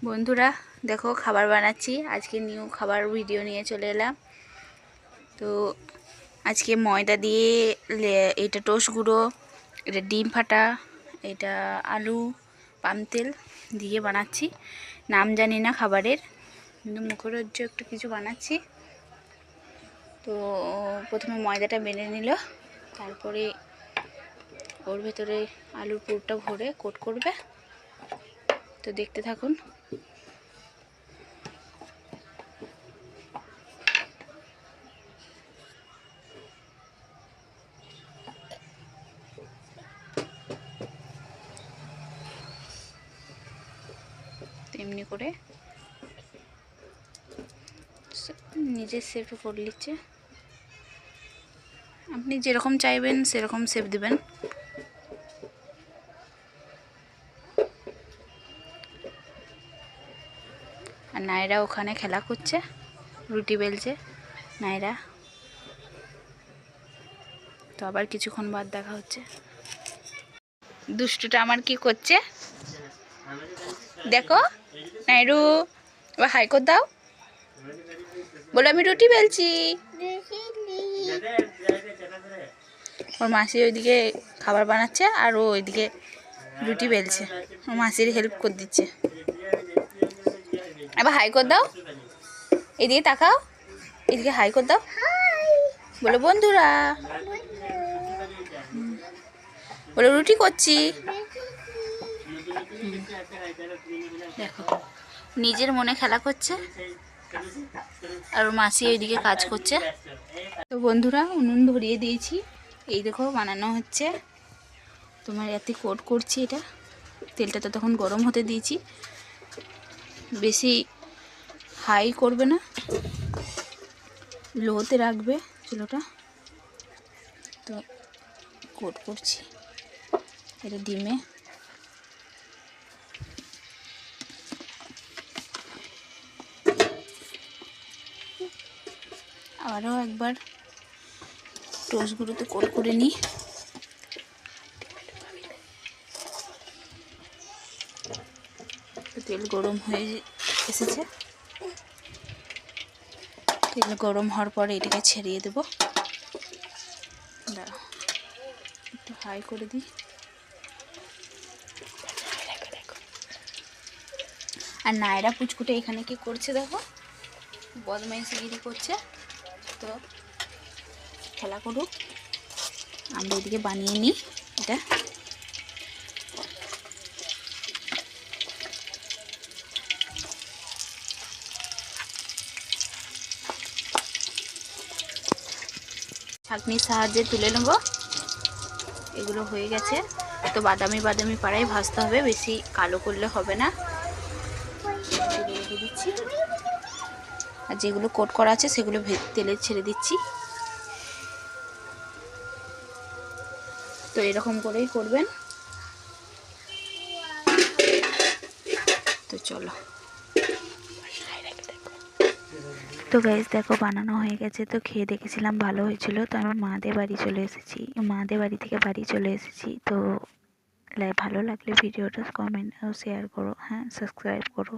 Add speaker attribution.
Speaker 1: বন্ধুরা দেখো খাবার বানাচ্ছি। আজকে নিউ খাবার ভিডিও নিয়ে চলে এলাম। তো আজকে ময়দা দিয়ে এটা টোস্ট গুঁড়ো, এটা ডিম ফাটা, এটা আলু পাম তেল দিয়ে বানাচ্ছি। নাম জানি না খাবারের, কিন্তু মুখরোজ্জ একটু কিছু বানাচ্ছি। তো প্রথমে ময়দাটা বেলে নিল, তারপরে ওর ভেতরে আলুর পুরটা ভরে কোট করবে। তো দেখতে থাকুন। তেমনি করে নিজের শেপ করে নিচ্ছে। আপনি যেরকম চাইবেন সেরকম শেপ দিবেন। আর নাইরা ওখানে খেলা করছে, রুটি বেলছে নাইরা। তো আবার কিছুক্ষণ বাদ দেখা হচ্ছে। দুষ্টুটা আমার কি করছে দেখো। নাইরু এবার হাই করে দাও, বলে আমি রুটি বেলছি। ওর মাসি ওইদিকে খাবার বানাচ্ছে আর ও ওইদিকে রুটি বেলছে। ওর মাসির হেল্প করে দিচ্ছে। এবার হাই করে দাও, এদিকে তাকাও, এদিকে হাই করে দাও, বলে বন্ধুরা, বলে রুটি করছি। দেখো নিজের মনে খেলা করছে আর ওর মাসি ওইদিকে কাজ করছে। তো বন্ধুরা উনুন ধরিয়ে দিয়েছি, এই দেখো বানানো হচ্ছে। তোমার এতে কোট করছি। এটা তেলটা তো তখন গরম হতে দিয়েছি, বেশি হাই করবে না, লোতে রাখবে চুলোটা। তো কোট করছি এটা ডিমে। আবারও একবার টোস্টগুলোতে কোট করে নিই। তেল গরম হয়ে এসেছে। তেল গরম হওয়ার পরে এটাকে ছেড়িয়ে দেব। দাঁড়াও একটু হাই করে দিই। আর নায়রা পুচকুটে এখানে কি করছে দেখো, বদমাইশিগিরি করছে। তো খেলা করুক, আমরা এদিকে বানিয়ে নিই এটা। ছাঁকনির সাহায্যে তুলে নেব। এগুলো হয়ে গেছে। তো বাদামি বাদামি পাড়ায় ভাজতে হবে, বেশি কালো করলে হবে না। রেখে দিচ্ছি। আর যেগুলো কোট করা আছে সেগুলো তেলে ছেড়ে দিচ্ছি। তো এরকম করেই করবেন। তো চলো। তো গাইস দেখো বানানো হয়ে গেছে। তো খেয়ে দেখেছিলাম ভালো হয়েছিল। তো আমি মাদের বাড়ি চলে এসেছি, মাদের বাড়ি থেকে বাড়ি চলে এসেছি। তো ভালো লাগলে ভিডিওটা কমেন্ট ও শেয়ার করো, হ্যাঁ সাবস্ক্রাইব করো।